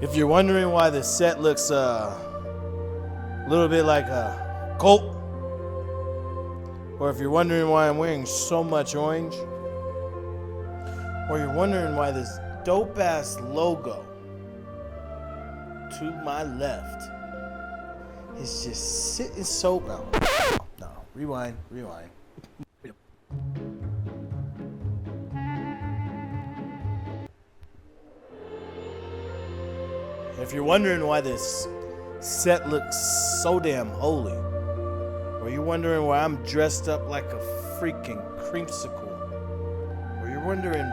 If you're wondering why this set looks a little bit like a Colt, or if you're wondering why I'm wearing so much orange, or you're wondering why this dope ass logo to my left is just sitting so no, rewind. If you're wondering why this set looks so damn holy, or you're wondering why I'm dressed up like a freaking creamsicle, or you're wondering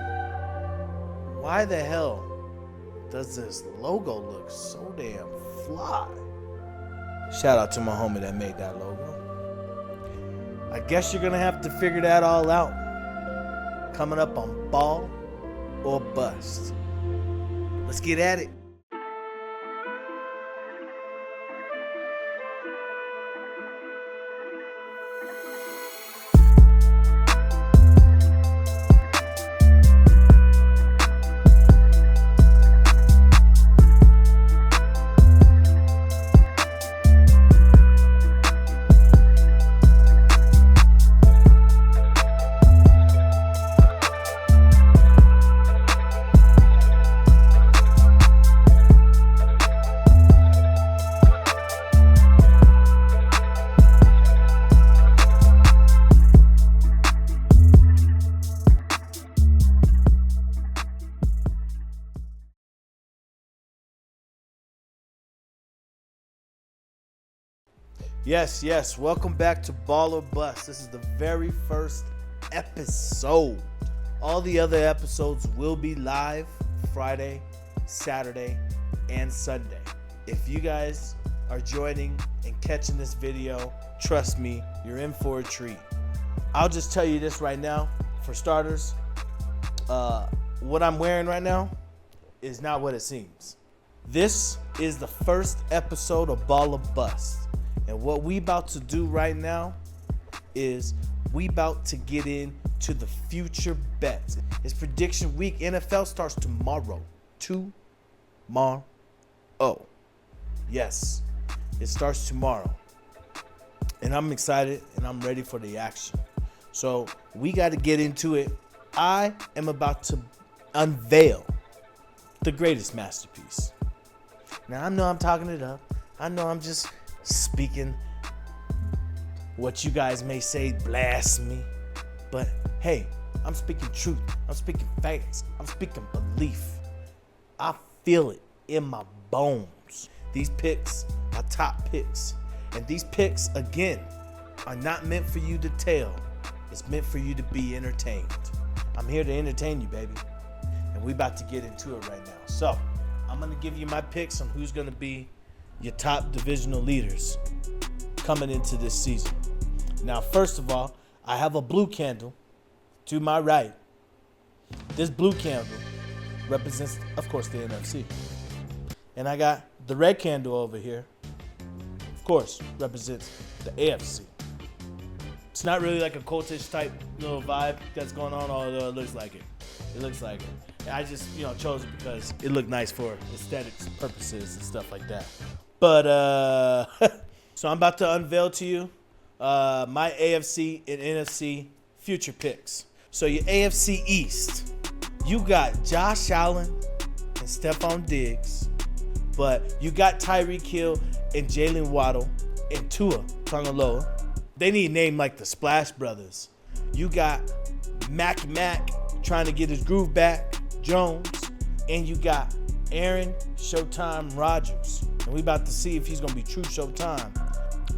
why the hell does this logo look so damn fly? Shout out to my homie that made that logo. I guess you're gonna have to figure that all out coming up on Ball or Bust. Let's get at it. Yes, welcome back to Ball or Bust. This is the very first episode. All the other episodes will be live Friday, Saturday, and Sunday. If you guys are joining and catching this video, trust me, you're in for a treat. I'll just tell you this right now, for starters, what I'm wearing right now is not what it seems. This is the first episode of Ball or Bust. And what we about to do right now is we about to get into the future bets. It's prediction week. NFL starts tomorrow. Tomorrow. Yes, it starts tomorrow. And I'm excited and I'm ready for the action. So we got to get into it. I am about to unveil the greatest masterpiece. Now, I know I'm talking it up. I know I'm just speaking what you guys may say blasphemy, but hey, I'm speaking truth. I'm speaking facts. I'm speaking belief. I feel it in my bones. These picks are top picks, and these picks again are not meant for you to tell. It's meant for you to be entertained. I'm here to entertain you, baby, and we about to get into it right now. So I'm gonna give you my picks on who's gonna be your top divisional leaders coming into this season. Now, first of all, I have a blue candle to my right. This blue candle represents, of course, the NFC. And I got the red candle over here, of course, represents the AFC. It's not really like a cultish type little vibe that's going on, although it looks like it. It looks like it. I just, chose it because it looked nice for aesthetics purposes and stuff like that. But, so I'm about to unveil to you my AFC and NFC future picks. So your AFC East, you got Josh Allen and Stephon Diggs, but you got Tyreek Hill and Jalen Waddle and Tua Tagovailoa. They need a name like the Splash Brothers. You got Mac trying to get his groove back, Jones, and you got Aaron Showtime Rodgers. And we about to see if he's going to be true Showtime.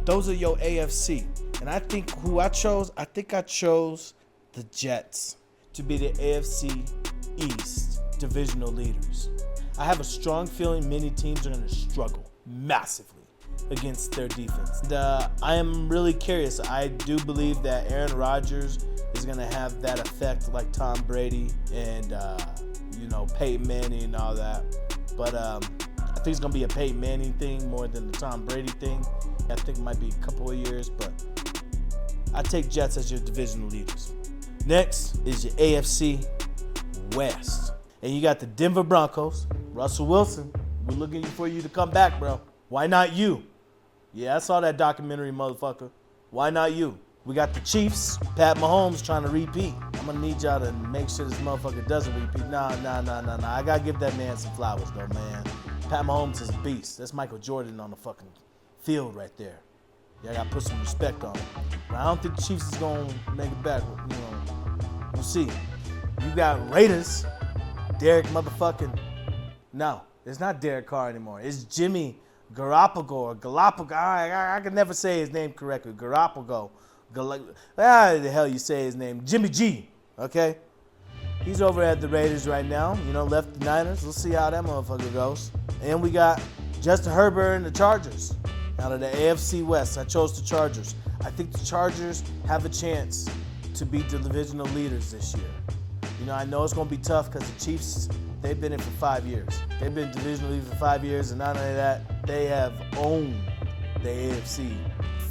Those are your AFC. And I think who I chose, I chose the Jets to be the AFC East divisional leaders. I have a strong feeling many teams are going to struggle massively against their defense. And, I am really curious. I do believe that Aaron Rodgers is going to have that effect like Tom Brady and, Peyton Manning and all that. But I think it's going to be a Peyton Manning thing more than the Tom Brady thing. I think it might be a couple of years, but I take Jets as your divisional leaders. Next is your AFC West. And you got the Denver Broncos, Russell Wilson, We're looking for you to come back, bro. Why not you? Yeah, I saw that documentary, motherfucker. Why not you? We got the Chiefs, Pat Mahomes trying to repeat. I'm gonna need y'all to make sure this motherfucker doesn't repeat. Nah. I gotta give that man some flowers, though, man. Pat Mahomes is a beast. That's Michael Jordan on the fucking field right there. Yeah, I gotta put some respect on him. But I don't think the Chiefs is gonna make it back. You know, we'll see. You got Raiders, Derek motherfucking. No, it's not Derek Carr anymore. It's Jimmy Garoppolo or Galapagos. I can never say his name correctly. Garoppolo. How the hell you say his name? Jimmy G. Okay? He's over at the Raiders right now. You know, left the Niners. We'll see how that motherfucker goes. And we got Justin Herbert and the Chargers. Out of the AFC West, I chose the Chargers. I think the Chargers have a chance to beat the divisional leaders this year. You know, I know it's going to be tough because the Chiefs, they've been in for 5 years. They've been divisional leaders for 5 years, and not only that, they have owned the AFC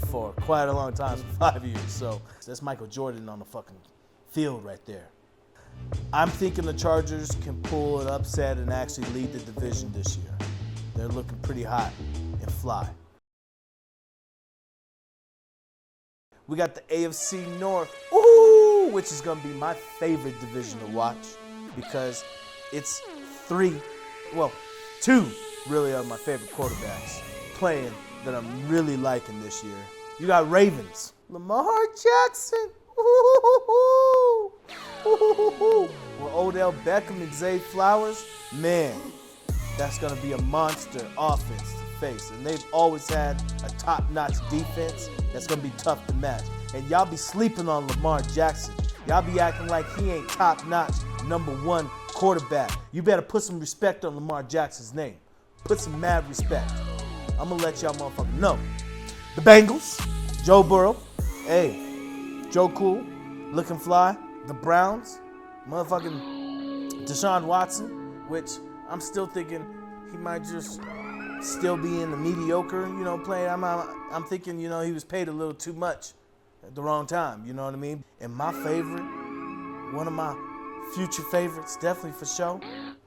for quite a long time, for 5 years. So that's Michael Jordan on the fucking field right there. I'm thinking the Chargers can pull an upset and actually lead the division this year. They're looking pretty hot and fly. We got the AFC North, which is going to be my favorite division to watch because it's two really of my favorite quarterbacks playing that I'm really liking this year. You got Ravens, Lamar Jackson, with Odell Beckham and Zay Flowers. Man, that's going to be a monster offense to face. And they've always had a top-notch defense that's going to be tough to match. And y'all be sleeping on Lamar Jackson. Y'all be acting like he ain't top-notch #1 quarterback. You better put some respect on Lamar Jackson's name. Put some mad respect. I'm going to let y'all motherfuckers know. The Bengals, Joe Burrow. Hey, Joe Cool, looking fly. The Browns, motherfucking Deshaun Watson, which I'm still thinking he might just still be in the mediocre, playing. I'm thinking, he was paid a little too much at the wrong time, you know what I mean? And my favorite, one of my future favorites, definitely for sure,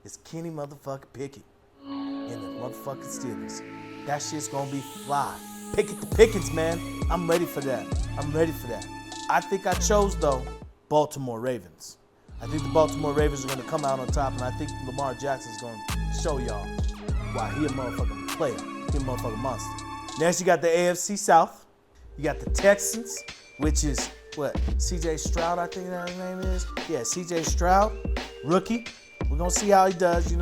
is Kenny motherfucking Pickett and the motherfucking Steelers. That shit's gonna be fly. Pickett the Pickens, man. I'm ready for that. I think I chose, though, Baltimore Ravens. I think the Baltimore Ravens are going to come out on top, and I think Lamar Jackson's going to show y'all why he a motherfucking player. He a motherfucking monster. Next, you got the AFC South. You got the Texans, which is, C.J. Stroud, I think that his name is? Yeah, C.J. Stroud, rookie. We're going to see how he does.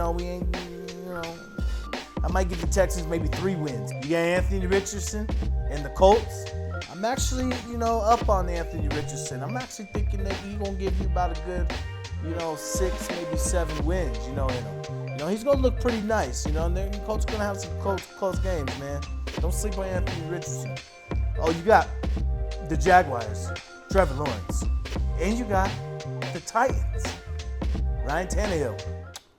I might give the Texans maybe 3 wins. You got Anthony Richardson and the Colts. I'm actually, up on Anthony Richardson. I'm actually thinking that he's going to give you about a good, 6, maybe 7 wins, in him. He's going to look pretty nice, and the Colts going to have some close games, man. Don't sleep on Anthony Richardson. Oh, you got the Jaguars, Trevor Lawrence. And you got the Titans, Ryan Tannehill.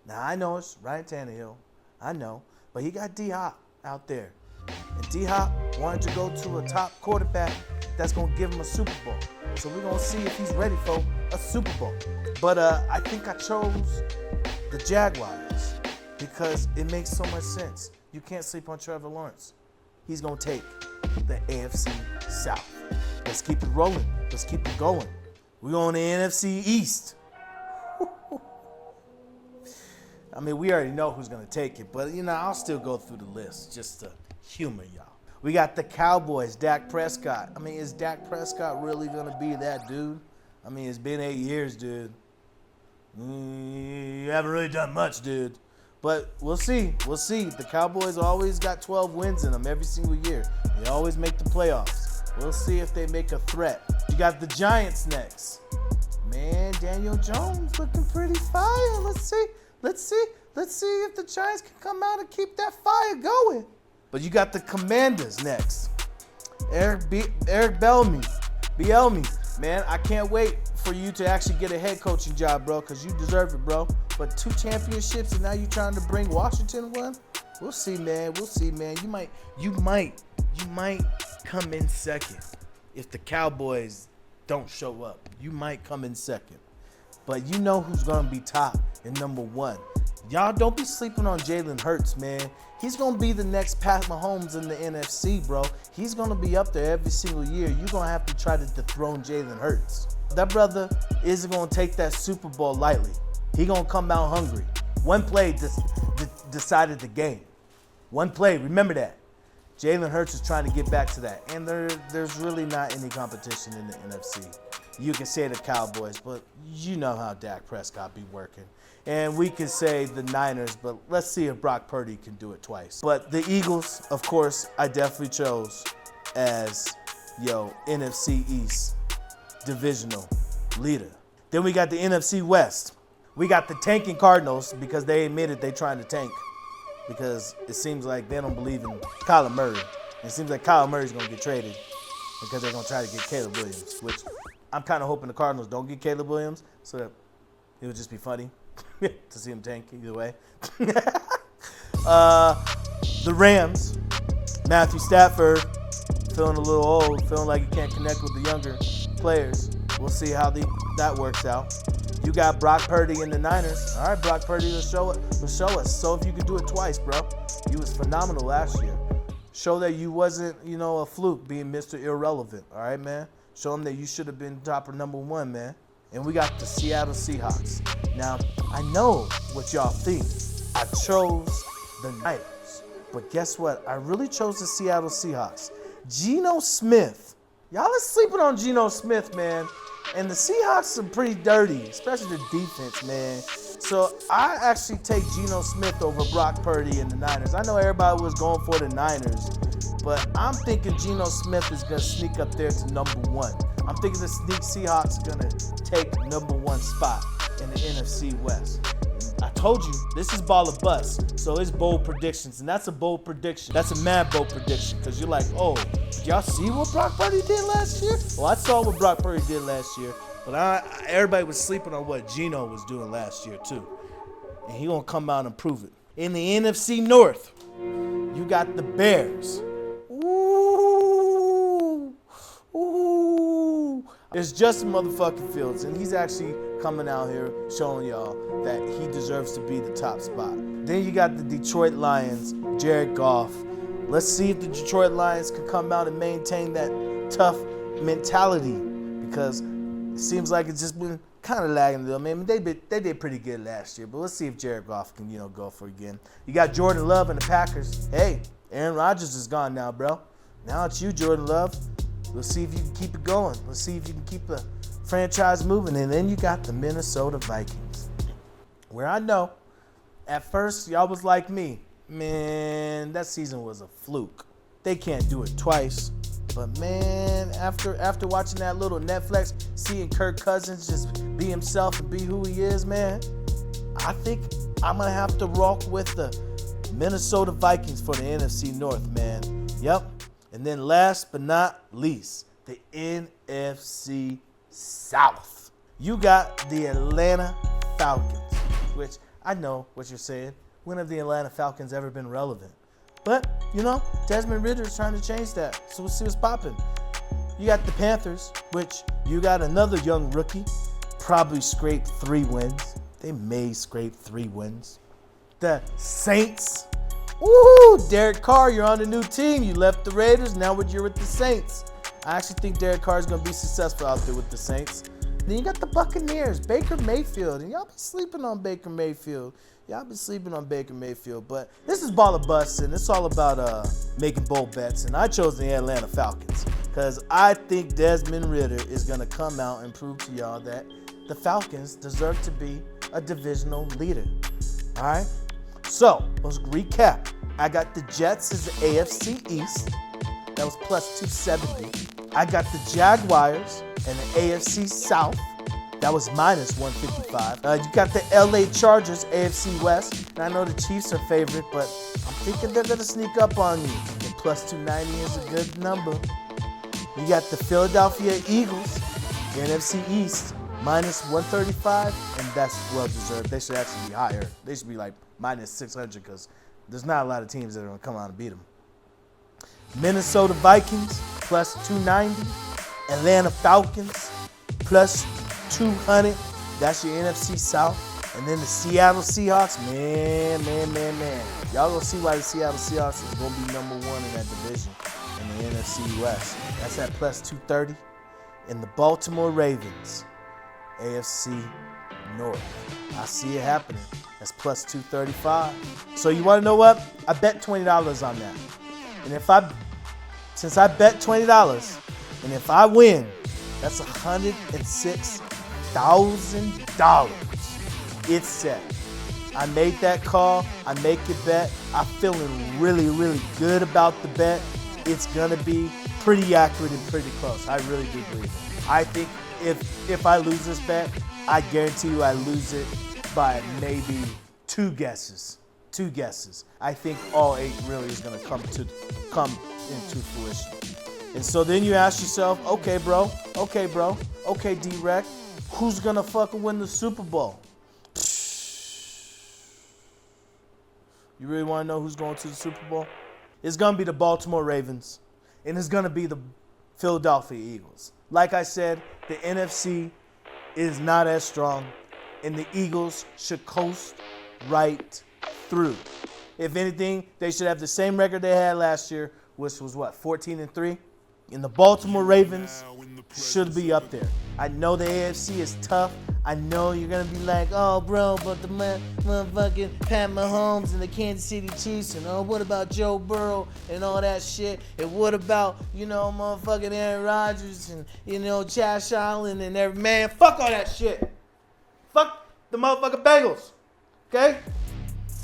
Now, I know it's Ryan Tannehill. I know. But he got D-Hop out there. And D-Hop wanted to go to a top quarterback that's going to give him a Super Bowl. So we're going to see if he's ready for a Super Bowl. But I think I chose the Jaguars because it makes so much sense. You can't sleep on Trevor Lawrence. He's going to take the AFC South. Let's keep it rolling. Let's keep it going. We're on the NFC East. I mean, we already know who's going to take it, but, I'll still go through the list just to humor y'all. We got the Cowboys, Dak Prescott. I mean, is Dak Prescott really going to be that dude? I mean, it's been 8 years, dude. You haven't really done much, dude. But we'll see. We'll see. The Cowboys always got 12 wins in them every single year. They always make the playoffs. We'll see if they make a threat. You got the Giants next. Man, Daniel Jones looking pretty fire. Let's see if the Giants can come out and keep that fire going. But you got the Commanders next. Eric Bielemy. Man, I can't wait for you to actually get a head coaching job, bro, because you deserve it, bro. But 2 championships and now you're trying to bring Washington one? We'll see, man. You might come in second if the Cowboys don't show up. You might come in second. But you know who's going to be top and #1. Y'all don't be sleeping on Jalen Hurts, man. He's going to be the next Pat Mahomes in the NFC, bro. He's going to be up there every single year. You're going to have to try to dethrone Jalen Hurts. That brother isn't going to take that Super Bowl lightly. He going to come out hungry. One play decided the game. One play, remember that. Jalen Hurts is trying to get back to that. And there's really not any competition in the NFC. You can say the Cowboys, but you know how Dak Prescott be working. And we can say the Niners, but let's see if Brock Purdy can do it twice. But the Eagles, of course, I definitely chose as, NFC East divisional leader. Then we got the NFC West. We got the tanking Cardinals because they admitted they trying to tank because it seems like they don't believe in Kyler Murray. It seems like Kyler Murray's going to get traded because they're going to try to get Caleb Williams, which I'm kind of hoping the Cardinals don't get Caleb Williams so that it would just be funny to see him tank either way. The Rams, Matthew Stafford, feeling a little old, feeling like he can't connect with the younger players. We'll see how that works out. You got Brock Purdy in the Niners. All right, Brock Purdy will show us. So if you could do it twice, bro. You was phenomenal last year. Show that you wasn't, a fluke being Mr. Irrelevant. All right, man. Show them that you should have been top or number one, man. And we got the Seattle Seahawks. Now, I know what y'all think. I chose the Niners. But guess what? I really chose the Seattle Seahawks. Geno Smith. Y'all are sleeping on Geno Smith, man. And the Seahawks are pretty dirty, especially the defense, man. So I actually take Geno Smith over Brock Purdy and the Niners. I know everybody was going for the Niners, but I'm thinking Geno Smith is going to sneak up there to number one. I'm thinking the Seahawks are going to take number one spot in the NFC West. I told you, this is ball or bust, so it's bold predictions, and that's a bold prediction. That's a mad bold prediction, because you're like, oh, did y'all see what Brock Purdy did last year? Well, I saw what Brock Purdy did last year, but everybody was sleeping on what Geno was doing last year, too. And he gonna come out and prove it. In the NFC North, you got the Bears. Ooh. It's Justin motherfucking Fields, and he's actually coming out here showing y'all that he deserves to be the top spot. Then you got the Detroit Lions, Jared Goff. Let's see if the Detroit Lions can come out and maintain that tough mentality, because it seems like it's just been kind of lagging a little. I mean, they did pretty good last year, but let's see if Jared Goff can, go for it again. You got Jordan Love and the Packers. Hey, Aaron Rodgers is gone now, bro. Now it's you, Jordan Love. Let's see if you can keep it going. Let's see if you can keep the franchise moving. And then you got the Minnesota Vikings, where I know at first y'all was like me, man, that season was a fluke. They can't do it twice. But man, after watching that little Netflix, seeing Kirk Cousins just be himself and be who he is, man, I think I'm gonna have to rock with the Minnesota Vikings for the NFC North, man. Yep. And then last but not least, the NFC South. You got the Atlanta Falcons, which I know what you're saying. When have the Atlanta Falcons ever been relevant? But, Desmond Ridder is trying to change that. So we'll see what's popping. You got the Panthers, which you got another young rookie, probably scraped 3 wins. They may scrape 3 wins. The Saints. Woo! Derek Carr, you're on the new team. You left the Raiders, now you're with the Saints. I actually think Derek Carr is going to be successful out there with the Saints. Then you got the Buccaneers, Baker Mayfield. And y'all be sleeping on Baker Mayfield. But this is ball or bust, and it's all about making bold bets. And I chose the Atlanta Falcons because I think Desmond Ridder is going to come out and prove to y'all that the Falcons deserve to be a divisional leader. All right? So, let's recap. I got the Jets as the AFC East. That was plus 270. I got the Jaguars and the AFC South. That was minus 155. You got the LA Chargers, AFC West. And I know the Chiefs are favorite, but I'm thinking they're going to sneak up on you. And plus 290 is a good number. You got the Philadelphia Eagles, the NFC East, minus 135. And that's well-deserved. They should actually be higher. They should be like minus 600 because there's not a lot of teams that are going to come out and beat them. Minnesota Vikings, plus 290. Atlanta Falcons, plus 200. That's your NFC South. And then the Seattle Seahawks, man. Y'all gonna see why the Seattle Seahawks is gonna be number one in that division in the NFC West. That's at plus 230. And the Baltimore Ravens, AFC North. I see it happening. That's plus 235. So you want to know what? I bet $20 on that. And since I bet $20, and if I win, that's $106,000. It's set. I made that call. I make it bet. I'm feeling really, really good about the bet. It's gonna be pretty accurate and pretty close. I really do believe it. I think if I lose this bet, I guarantee you I lose it by maybe two guesses. I think all 8 really is gonna come into fruition. And so then you ask yourself, okay, D-Rec, who's gonna fucking win the Super Bowl? You really wanna know who's going to the Super Bowl? It's gonna be the Baltimore Ravens, and it's gonna be the Philadelphia Eagles. Like I said, the NFC is not as strong, and the Eagles should coast right through. If anything, they should have the same record they had last year, which was 14-3. And the Baltimore Ravens should be up there. I know the AFC is tough. I know you're going to be like, oh, bro, but the motherfucking Pat Mahomes and the Kansas City Chiefs, and what about Joe Burrow and all that shit? And what about, motherfucking Aaron Rodgers and, Josh Allen and every man? Fuck all that shit. Fuck the motherfucking Bengals, okay?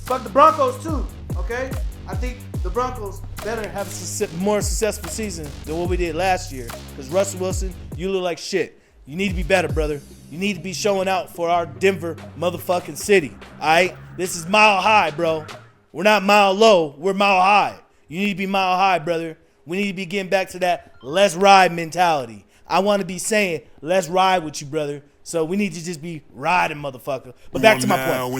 Fuck the Broncos, too, okay? I think the Broncos better have a more successful season than what we did last year. Because Russell Wilson, you look like shit. You need to be better, brother. You need to be showing out for our Denver motherfucking city. All right? This is mile high, bro. We're not mile low. We're mile high. You need to be mile high, brother. We need to be getting back to that let's ride mentality. I want to be saying let's ride with you, brother. So we need to just be riding, motherfucker. But back to my point. All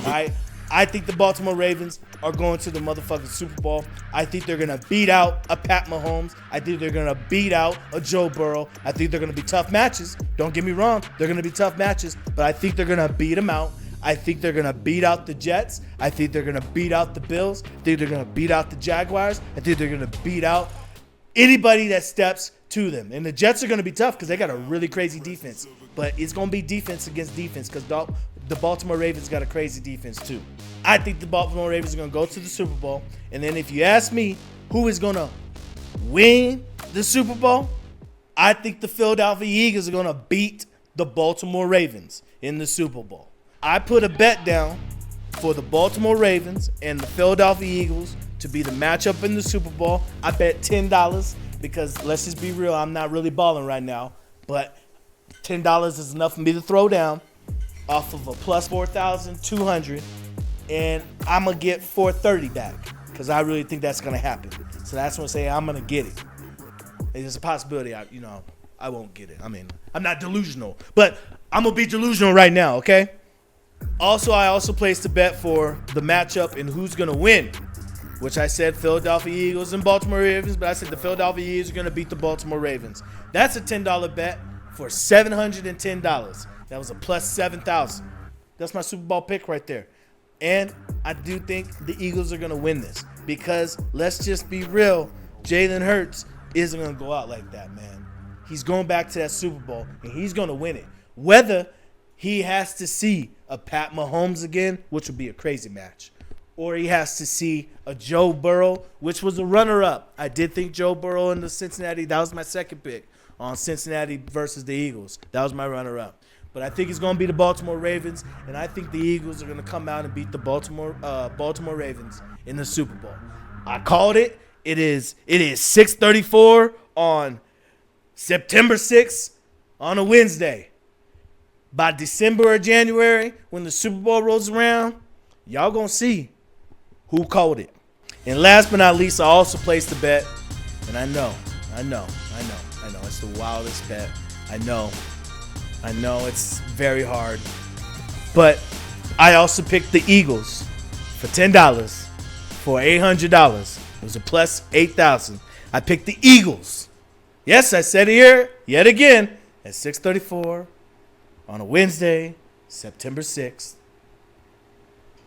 right? I think the Baltimore Ravens are going to the motherfucking Super Bowl. I think they're going to beat out a Pat Mahomes. I think they're going to beat out a Joe Burrow. I think they're going to be tough matches. Don't get me wrong. They're going to be tough matches, but I think they're going to beat them out. I think they're going to beat out the Jets. I think they're going to beat out the Bills. I think they're going to beat out the Jaguars. I think they're going to beat out anybody that steps to them. And the Jets are going to be tough because they got a really crazy defense. But it's going to be defense against defense because the Baltimore Ravens got a crazy defense too. I think the Baltimore Ravens are going to go to the Super Bowl. And then if you ask me who is going to win the Super Bowl, I think the Philadelphia Eagles are going to beat the Baltimore Ravens in the Super Bowl. I put a bet down for the Baltimore Ravens and the Philadelphia Eagles to be the matchup in the Super Bowl. I bet $10 because let's just be real, I'm not really balling right now, but $10 is enough for me to throw down off of a plus 4,200, and I'm going to get 430 back because I really think that's going to happen. So that's when I say I'm going to get it. There's a possibility I won't get it. I mean, I'm not delusional, but I'm going to be delusional right now, okay? Also, I also placed a bet for the matchup and who's going to win, which I said Philadelphia Eagles and Baltimore Ravens, but I said the Philadelphia Eagles are going to beat the Baltimore Ravens. That's a $10 bet for $710. That was a plus 7,000. That's my Super Bowl pick right there. And I do think the Eagles are going to win this because let's just be real, Jalen Hurts isn't going to go out like that, man. He's going back to that Super Bowl, and he's going to win it. Whether he has to see a Pat Mahomes again, which would be a crazy match, or he has to see a Joe Burrow, which was a runner-up. I did think Joe Burrow in the Cincinnati, that was my second pick on Cincinnati versus the Eagles. That was my runner-up. But I think it's going to be the Baltimore Ravens, and I think the Eagles are going to come out and beat the Baltimore Ravens in the Super Bowl. I called it. It is 6:34 on September 6th on a Wednesday. By December or January, when the Super Bowl rolls around, y'all going to see who called it. And last but not least, I also placed a bet, and I know, it's the wildest bet. I know it's very hard. But I also picked the Eagles for $10 for $800. It was a plus 8,000. I picked the Eagles. Yes, I said it here yet again at 6:34 on a Wednesday September 6th,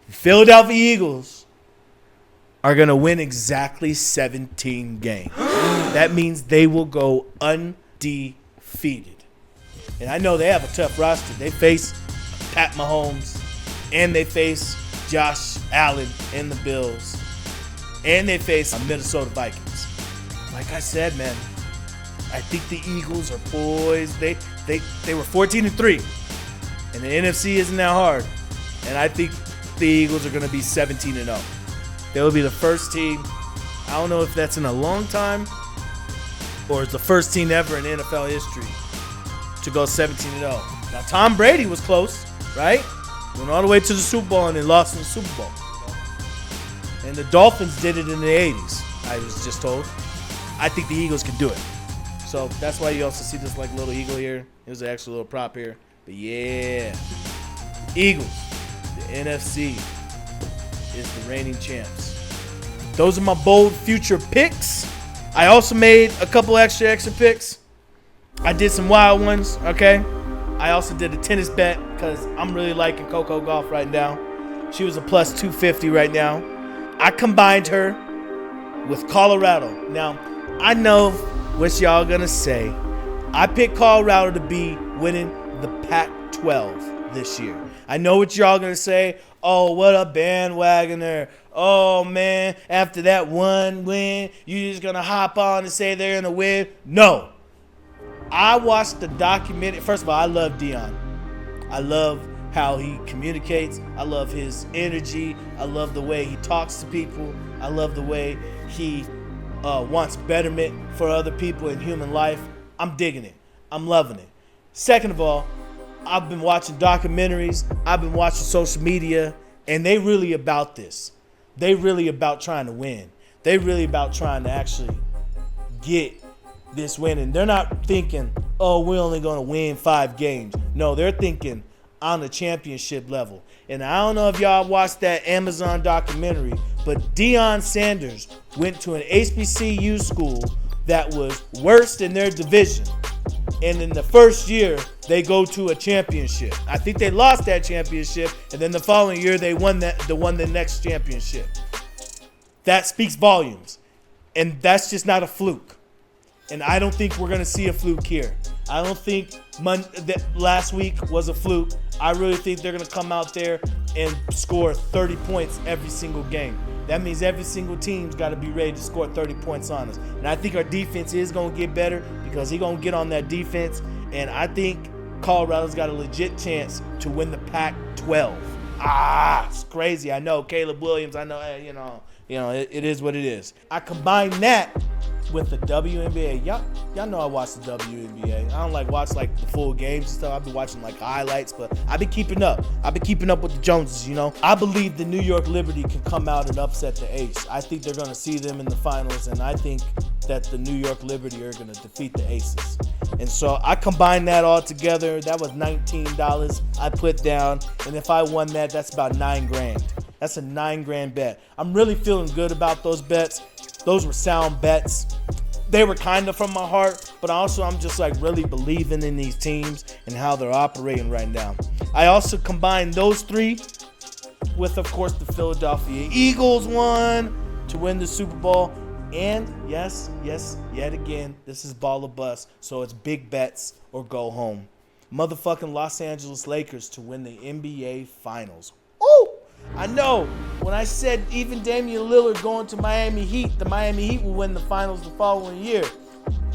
the Philadelphia Eagles are going to win exactly 17 games. That means they will go undefeated. And I know they have a tough roster. They face Pat Mahomes, and they face Josh Allen and the Bills, and they face Minnesota Vikings. Like I said, man, I think the Eagles are poised. They were 14-3, and the NFC isn't that hard. And I think the Eagles are going to be 17-0. They will be the first team. I don't know if that's in a long time or it's the first team ever in NFL history to go 17-0. Now, Tom Brady was close, right? Went all the way to the Super Bowl and then lost in the Super Bowl. And the Dolphins did it in the 80s, I was just told. I think the Eagles can do it. So that's why you also see this like little eagle here. There's an extra little prop here. But yeah, Eagles, the NFC, is the reigning champs. Those are my bold future picks. I also made a couple extra picks. I did some wild ones, okay? I also did a tennis bet because I'm really liking Coco Gauff right now. She was a plus 250 right now. I combined her with Colorado. Now, I know what y'all gonna say. I picked Colorado to be winning the Pac-12 this year. I know what y'all gonna say. Oh, what a bandwagoner. Oh, man, after that one win, you just gonna hop on and say they're gonna win? No. I watched the documentary. First of all, I love Deion. I love how he communicates. I love his energy. I love the way he talks to people. I love the way he wants betterment for other people in human life. I'm digging it. I'm loving it. Second of all, I've been watching documentaries. I've been watching social media, and they really about this. They really about trying to win. They really about trying to actually get this win. And they're not thinking, oh, we're only going to win 5 games. No, they're thinking on the championship level. And I don't know if y'all watched that Amazon documentary, but Deion Sanders went to an HBCU school that was worst in their division. And in the first year, they go to a championship. I think they lost that championship, and then the following year they won the next championship. That speaks volumes. And that's just not a fluke. And I don't think we're going to see a fluke here. I don't think that last week was a fluke. I really think they're going to come out there and score 30 points every single game. That means every single team's got to be ready to score 30 points on us. And I think our defense is going to get better because he's going to get on that defense. And I think Colorado's got a legit chance to win the Pac-12. It's crazy. I know. Caleb Williams, I know, it is what it is. I combine that with the WNBA. Y'all know I watch the WNBA. I don't watch the full games and stuff. I've been watching highlights, but I've been keeping up. I've been keeping up with the Joneses, I believe the New York Liberty can come out and upset the Ace. I think they're going to see them in the finals, and I think that the New York Liberty are going to defeat the Aces. And so I combined that all together. That was $19 I put down, and if I won that, that's about $9,000. That's a $9,000 bet. I'm really feeling good about those bets. Those were sound bets. They were kind of from my heart, but also I'm just really believing in these teams and how they're operating right now. I also combined those 3 with, of course, the Philadelphia Eagles won to win the Super Bowl. And yes, yet again, this is ball or bust, so it's big bets or go home. Motherfucking Los Angeles Lakers to win the NBA Finals. Ooh! I know, when I said even Damian Lillard going to Miami Heat, the Miami Heat will win the finals the following year.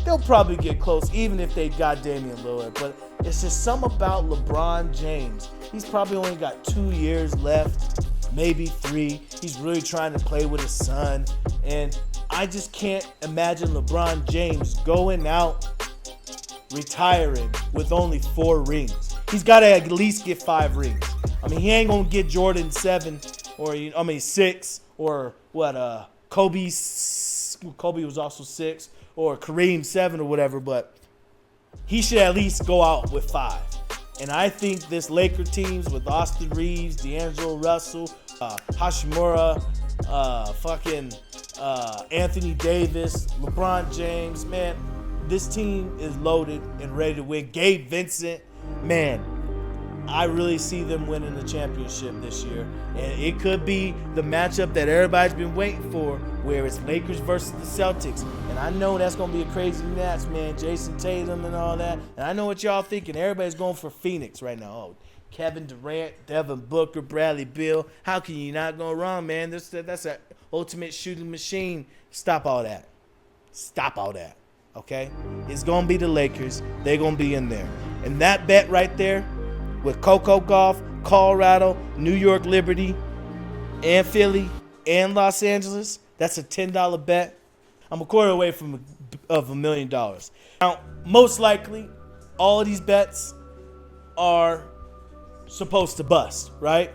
They'll probably get close even if they got Damian Lillard, but it's just something about LeBron James. He's probably only got 2 years left, maybe 3. He's really trying to play with his son, and I just can't imagine LeBron James going out, retiring with only 4 rings. He's got to at least get 5 rings. I mean, he ain't going to get Jordan 7 or 6 or Kobe was also 6 or Kareem 7 or whatever, but he should at least go out with 5. And I think this Laker teams with Austin Reeves, D'Angelo Russell, Hashimura, Anthony Davis, LeBron James, man, this team is loaded and ready to win. Gabe Vincent, man, I really see them winning the championship this year. And it could be the matchup that everybody's been waiting for, where it's Lakers versus the Celtics. And I know that's going to be a crazy match, man. Jason Tatum and all that. And I know what y'all thinking. Everybody's going for Phoenix right now. Oh, Kevin Durant, Devin Booker, Bradley Beal. How can you not go wrong, man? That's an ultimate shooting machine. Stop all that. Stop all that. Okay? It's going to be the Lakers. They're going to be in there. And that bet right there, with Coco Golf, Colorado, New York Liberty, and Philly, and Los Angeles, that's a $10 bet. I'm a quarter away from $1 million. Now, most likely, all of these bets are supposed to bust, right?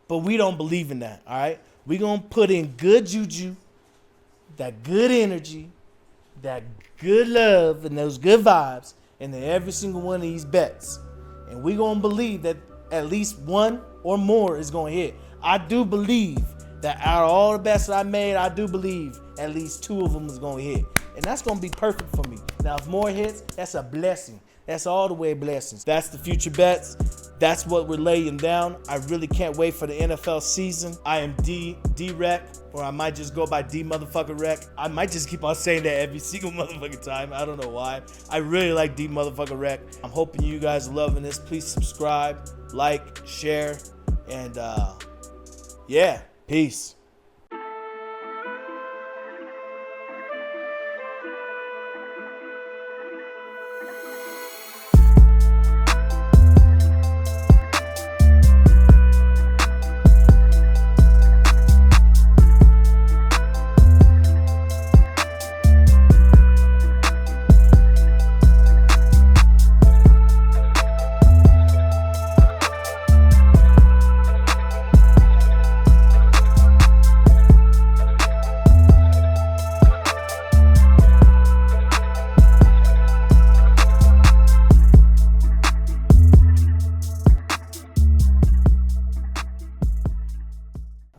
But we don't believe in that, all right? We're going to put in good juju, that good energy, that good love, and those good vibes into every single one of these bets. And we're going to believe that at least one or more is going to hit. I do believe that out of all the bets that I made, I do believe at least 2 of them is going to hit. And that's going to be perfect for me. Now, if more hits, that's a blessing. That's all the way blessings. That's the future bets. That's what we're laying down. I really can't wait for the NFL season. I am D-Rec, or I might just go by D-Motherfucker-Rec. I might just keep on saying that every single motherfucking time. I don't know why. I really like D-Motherfucker-Rec. I'm hoping you guys are loving this. Please subscribe, like, share, and yeah, peace.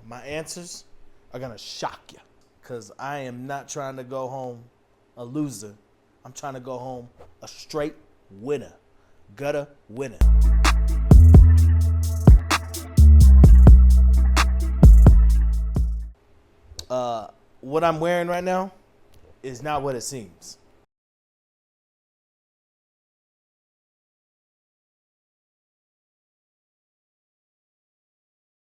My answers are going to shock you, because I am not trying to go home a loser. I'm trying to go home a straight winner. Gutter winner. What I'm wearing right now is not what it seems.